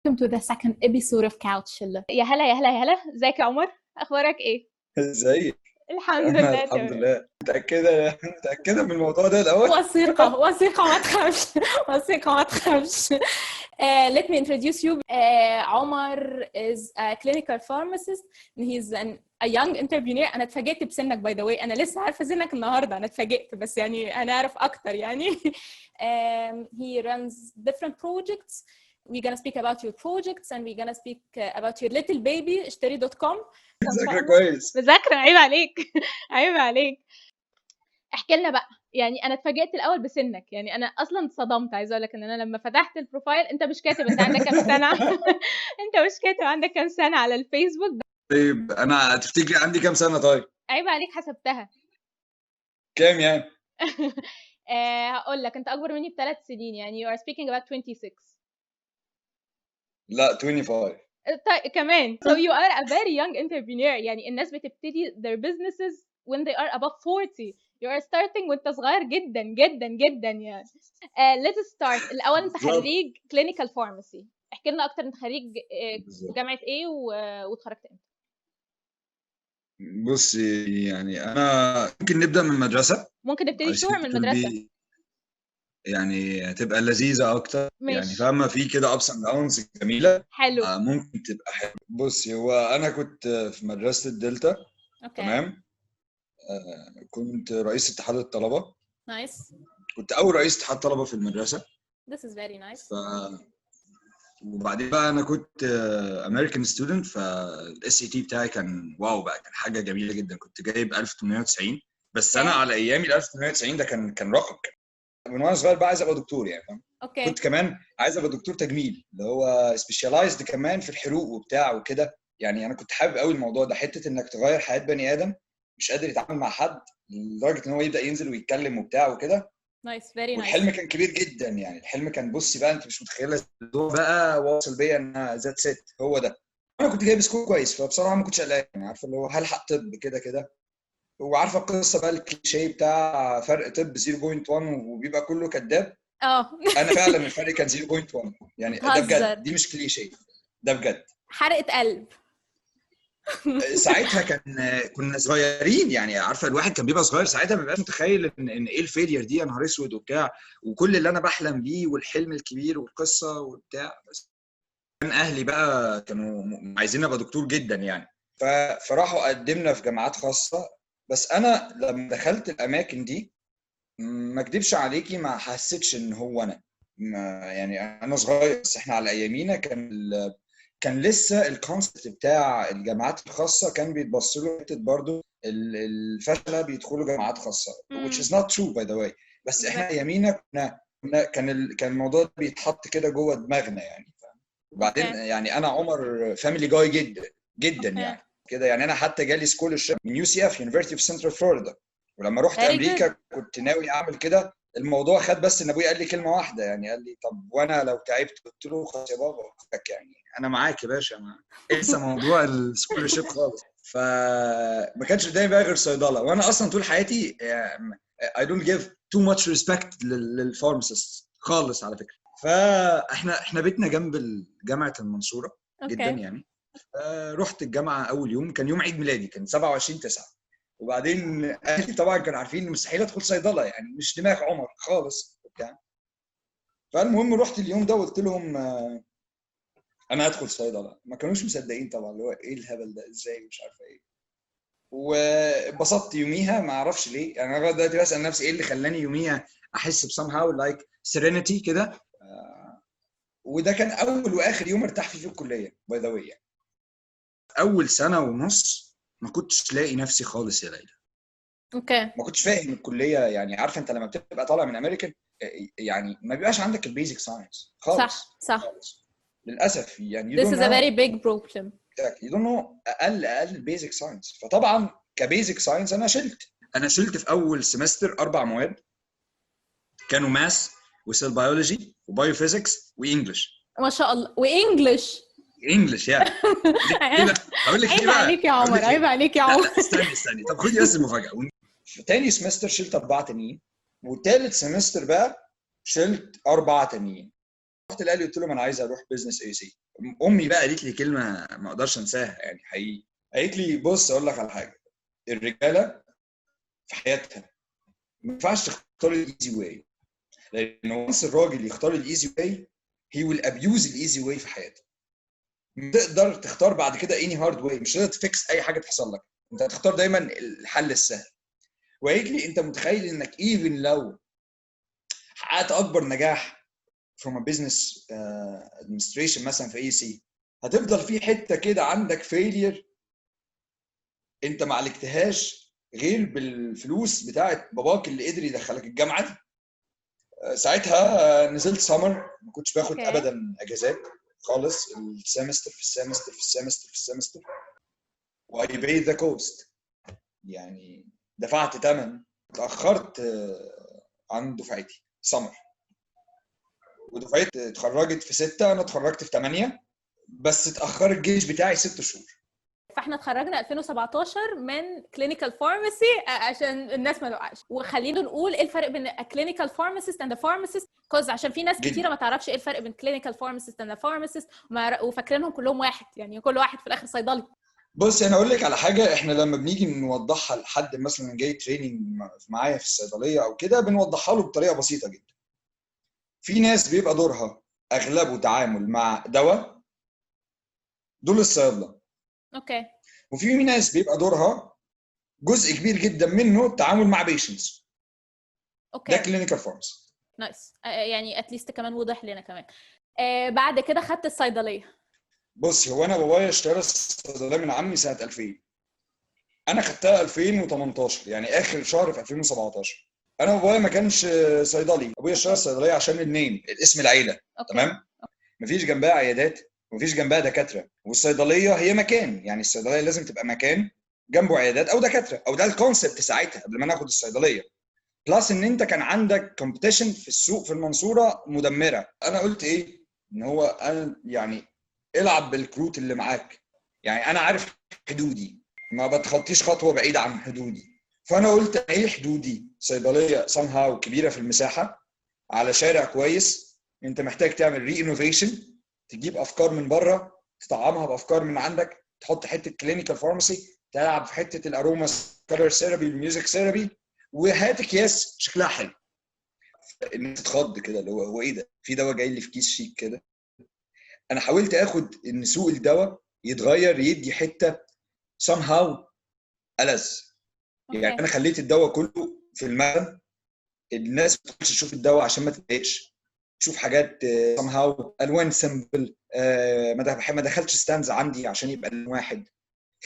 welcome to the second episode of Couch. يا هلا يا هلا يا هلا، ازيك يا عمر؟ اخبارك ايه؟ ازيك؟ الحمد انا لله الحمد تمام. لله. متأكدة من الموضوع ده الأول؟ وثيقة ما تخافش. وثيقة ما تخافش. Let me introduce you. Omar is a clinical pharmacist and he's a young entrepreneur. أنا اتفاجئت بسنك by the way. أنا لسه عارفة سنك النهاردة. أنا اتفاجئت بس يعني أنا أعرف أكتر يعني. He runs different projects. We're gonna speak about your projects and we're gonna speak about your little baby اشتري.com. ذاكرة كويس. مذاكرة، عيب عليك. عيب عليك. احكي لنا بقى، يعني انا اتفاجئت الاول بسنك، يعني انا اصلا اتصدمت. عايزه اقول لك ان انا لما فتحت البروفايل انت مش كاتب انت عندك كام سنه. انت مش كاتب عندك كام سنه على الفيسبوك. طيب أنا تفتكري عندي كام سنة طيب؟ عيب عليك، حسبتها. كام يعني؟ هقول لك انت اكبر مني ب3 سنين، يعني you are speaking about 26. لا 25. طيب كمان so you are a very young entrepreneur. يعني الناس بتبتدي their businesses when they are above 40. you are starting وانت صغير جدا جدا جدا يعني. let's start. الاول انت خريج clinical pharmacy. احكي لنا اكتر، انت خريج جامعة ايه واتخرجت امتى؟ بصي يعني أنا ممكن نبدأ من المدرسة. ممكن نبتدي شهر من المدرسة، يعني هتبقى لذيذة أكتر. ماشي. يعني فاهمة في كده ups and downs جميلة. حلو. ممكن تبقى حلو. بصي هو أنا كنت في مدرسة الدلتا. تمام. كنت رئيس اتحاد الطلبة. Nice. كنت أول رئيس اتحاد طلبة في المدرسة. This is very nice. وبعدين بقى انا كنت امريكان ستودنت، فالاس اي تي بتاعي كان واو بقى، كان حاجه جميله جدا. كنت جايب 1890 بس انا على ايامي ال 1890 ده كان رقم. من وانا صغير بقى عايز ابقى دكتور يعني فاهم. كنت كمان عايز ابقى دكتور تجميل اللي هو سبيشالايزد كمان في الحروق وبتاع وكده. يعني انا كنت حابب قوي الموضوع ده، حته انك تغير حياه بني ادم مش قادر يتعامل مع حد لدرجه ان هو يبدا ينزل ويتكلم وبتاع وكده. نايس، فيري نايس. والحلم كان كبير جدا، يعني الحلم كان بصي بقى انت مش متخيله الموضوع بقى واصل بيا ان ذات سيت هو ده. انا كنت جايب سكور كويس فبصراحه ما كنتش قلقان، يعني عارفه اللي هو هلحق طب كده كده. وعارفه القصه بقى الكليشيه بتاع فرق طب 0.1 وبيبقى كله كذاب. انا فعلا الفرق كان 0.1 يعني ده بجد، دي مش كليشيه، ده بجد. حرقه قلب. ساعتها كنا صغيرين، يعني عارفه الواحد كان بيبقى صغير ساعتها ما بيبقاش متخيل ان ايه الفيلير دي، يا نهار اسود وبتاع، وكل اللي انا بحلم بيه والحلم الكبير والقصه وبتاع. بس كان اهلي بقى كانوا عايزين ابقى دكتور جدا يعني. فراحوا قدمنا في جامعات خاصه. بس انا لما دخلت الاماكن دي ما اكدبش عليكي ما حسيتش ان هو انا يعني انا صغير. بس احنا على ايامينا كان لسه الكونسبت بتاع الجامعات الخاصه كان بيتبص له حته برضه الفشله بيدخلوا جامعات خاصه which is not true by the way. بس احنا ايامينا كان الموضوع ده بيتحط كده جوه دماغنا يعني. وبعدين يعني انا عمر فاميلي جاي جدا جدا يعني كده. يعني انا حتى جالي سكولرشيب من UCF University of Central Florida. ولما رحت امريكا كنت ناوي اعمل كده. الموضوع خد بس ان ابويا قال لي كلمه واحده، يعني قال لي طب وانا لو تعبت؟ قلت له خلاص يا بابا يعني انا معاك يا باشا، انسى موضوع السكولرشيب خالص. فما كانش قدامي بقى غير صيدله. وانا اصلا طول حياتي I don't give too much respect للفارماسيست خالص على فكره. فاحنا بيتنا جنب جامعه المنصوره جدا يعني. رحت الجامعه اول يوم كان يوم عيد ميلادي، كان 27/9. وبعدين اهلي طبعا كانوا عارفين ان مستحيل ادخل صيدله، يعني مش دماغ عمر خالص وبتاع. فالمهم رحت اليوم ده وقلت لهم انا هدخل صيدله. ما كانوش مصدقين طبعا، اللي هو ايه الهبل ده ازاي مش عارفه ايه. واتبسطت يوميها ما اعرفش ليه، يعني انا دلوقتي بسال نفسي ايه اللي خلاني يوميها احس بسامهاو لايك سيرينيتي كده. وده كان اول واخر يوم ارتاح فيه في الكليه باي ذا واي. اول سنه ونص ما كنتش لاقي نفسي خالص يا ليلى. ما كنتش فاهم الكليه. يعني عارفه انت لما بتبقى طالع من امريكان يعني ما بيبقاش عندك البيزك ساينس خالص. صح خالص. للاسف يعني this is a very big problem. you don't know اقل بيزك ساينس. فطبعا كبيزك ساينس انا شلت في اول سمستر 4 مواد كانوا ماس وسيل بيولوجي وبايوفيزيكس وانجلش. ما شاء الله. وانجلش يعني هقول لك عيب عليك يا عمر، عيب عليك يا عمر. استني طب خدي بس المفاجاه. في تاني سمستر شلت 4 تانيين، وثالث سمستر بقى شلت 4 تانيين. رحت لقالي قلت لهم انا عايز اروح بزنس اي سي. امي بقى قالت لي كلمه ما اقدرش انساها يعني حقيقي. قالت لي بص اقول لك على حاجه، الرجاله في حياتها ما ينفعش تختار الايزي واي، لان وانس الراجل يختار الايزي واي هي ويل ابيوز الايزي واي في حياته. تقدر تختار بعد كده اني هارد واي، مش تقدر تفكس اي حاجه تحصل لك، انت هتختار دايما الحل السهل. وقالت لي انت متخيل انك ايفن لو حققت اكبر نجاح from a business administration مثلا في اي سي، هتفضل في حته كده عندك فيلير انت ما عالجتهاش غير بالفلوس بتاعت باباك اللي قدر يدخلك الجامعه دي. ساعتها نزلت سمر، ما كنتش باخد ابدا اجازات خالص، السمستر في السمستر في السمستر في السمستر، واي باي ذا كوست، يعني دفعت ثمن. اتاخرت عن دفعتي سمر، ودفعتي اتخرجت في 6، انا اتخرجت في 8، بس اتاخر الجيش بتاعي 6 شهور. فاحنا اتخرجنا 2017 من كلينيكال فارماسي عشان الناس ما تقعش. وخلينا نقول ايه الفرق بين كلينيكال فارماسيست اند فارماسيست، كوز عشان في ناس كتيره ما تعرفش ايه الفرق بين كلينيكال فارماسيست اند فارماسيست وفاكرينهم كلهم واحد، يعني كل واحد في الاخر صيدلي. بص انا اقول لك على حاجه، احنا لما بنيجي نوضحها لحد مثلا جاي تريننج معايا في الصيدليه او كده، بنوضحها له بطريقه بسيطه جدا. في ناس بيبقى دورها اغلبه تعامل مع دواء، دول الصيادله. اوكي. وفي ناس بيبقى دورها جزء كبير جدا منه التعامل مع بيشنتس، اوكي ده كلينيكال فارماسي. نايس. يعني اتليست كمان وضح لنا كمان. بعد كده خدت الصيدليه. بص هو انا بابايا اشترى الصيدليه من عمي سنه 2000، انا خدتها 2018 يعني اخر شهر في 2017. انا بابايا ما كانش صيدلي، ابويا اشترى الصيدليه عشان النيم، الاسم العيله. أوكي. تمام. مفيش جنبها عيادات ومفيش جنبها دكاتره، والصيدليه هي مكان، يعني الصيدليه لازم تبقى مكان جنبه عيادات او دكاتره، او ده الكونسبت ساعتها قبل ما ناخد الصيدليه. بلس ان انت كان عندك كومبيتيشن في السوق في المنصوره مدمره. انا قلت ايه ان هو انا يعني العب بالكروت اللي معاك، يعني انا عارف حدودي، ما بتخطيش خطوه بعيده عن حدودي. فانا قلت ايه حدودي؟ صيدليه somehow كبيره في المساحه، على شارع كويس، انت محتاج تعمل ري انوفيشن، تجيب افكار من بره تطعمها بافكار من عندك، تحط حته كلينيكال فارماسي، تلعب في حته الاروما كلر ثيرابي الميوزك ثيرابي، وهات اكياس شكلها حلو. الناس تتخض كده، اللي هو ايه ده، في دواء جاي لي في كيس شيك كده. انا حاولت اخد ان سوق الدواء يتغير، يدي حته somehow ألذ. يعني انا خليت الدواء كله في المخزن، الناس ما تخش تشوف الدواء عشان ما تتضايقش، تشوف حاجات somehow الوان سمبل، ما دخلتش ستاندز عندي عشان يبقى لون واحد.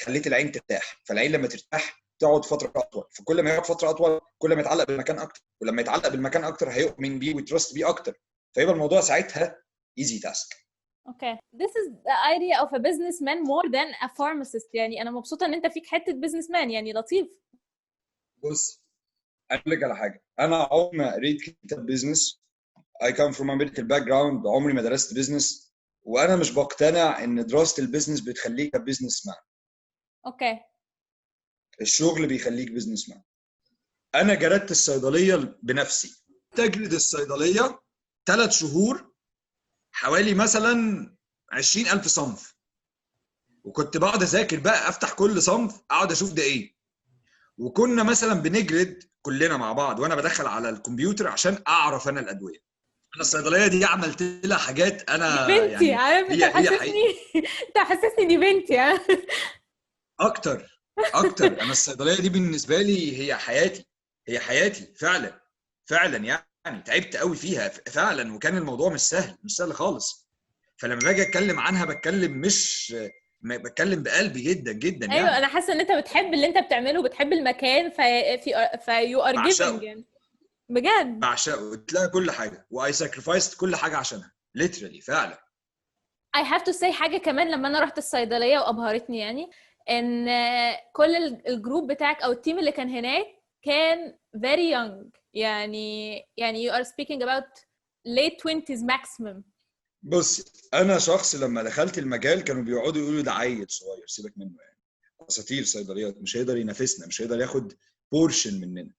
خليت العين ترتاح، فالعين لما ترتاح تقعد فتره اطول، فكل ما يقعد فتره اطول كل ما يتعلق بالمكان اكتر، ولما يتعلق بالمكان اكتر هيؤمن بيه ويترست بيه اكتر، فيبقى الموضوع ساعتها ايزي تاسك. Okay. This is the idea of a businessman more than a pharmacist. يعني أنا مبسوطة إن أنت فيك حتة businessman، يعني لطيف. بص اقول لك على حاجه، انا عمري ما قريت كتاب بيزنس. I come from a medical background، عمري ما درست بيزنس، وانا مش بقتنع ان دراسه البيزنس بتخليك بيزنس مان. اوكي. الشغل بيخليك بيزنس مان. انا جردت الصيدليه بنفسي، تجرد الصيدليه 3 شهور، حوالي مثلا 20,000 صنف، وكنت بقعد اذاكر بقى، افتح كل صنف اقعد اشوف ده ايه، وكنا مثلا بنجرد كلنا مع بعض وانا بدخل على الكمبيوتر عشان اعرف انا الادويه. انا الصيدليه دي عملت لها حاجات انا دي بنتي، يعني عارف انت هي حسسني انت حسسني دي بنتي. اكتر انا الصيدليه دي بالنسبه لي هي حياتي، هي حياتي فعلا فعلا، يعني تعبت قوي فيها فعلا، وكان الموضوع مش سهل خالص. فلما باجي اتكلم عنها بتكلم مش بتكلم بقلبي جدا جدا يعني. ايوه انا حاسه ان انت بتحب اللي انت بتعمله، بتحب المكان، في يو ار جيفنج يعني. بجد بعشقه، تلاقي كل حاجه، واي ساكرفايست كل حاجه عشانها ليترالي فعلا. I have to say حاجه كمان، لما انا رحت الصيدليه وابهرتني يعني، ان كل الجروب بتاعك او التيم اللي كان هناك كان very young، يعني you are speaking about late 20s maximum. بص انا شخص لما دخلت المجال كانوا بيقعدوا يقولوا ده عيل صغير سيبك منه، يعني اساطير صيدليات مش هيقدر ينافسنا، مش هيقدر ياخد بورشن مننا.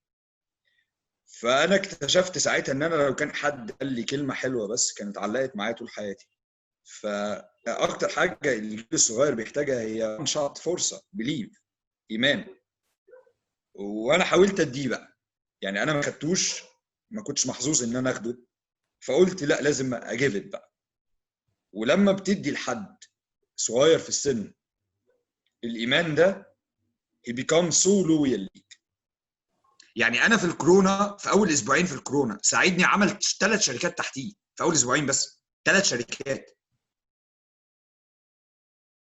فانا اكتشفت ساعتها ان انا لو كان حد قال لي كلمه حلوه بس كانت علقت معايا طول حياتي. فاكتر حاجه الجيل الصغير بيحتاجها هي شوت، فرصه، بليف، ايمان. وانا حاولت اديه بقى، يعني انا ما خدتوش، ما كنتش محظوظ ان انا اخده، فقلت لا لازم اجيب بقى. ولما بتدي لحد صغير في السن الايمان ده he becomes so loyal ليك. يعني انا في الكورونا، في اول اسبوعين في الكورونا ساعدني، عمل 3 شركات تحتيه في اول اسبوعين، بس 3 شركات.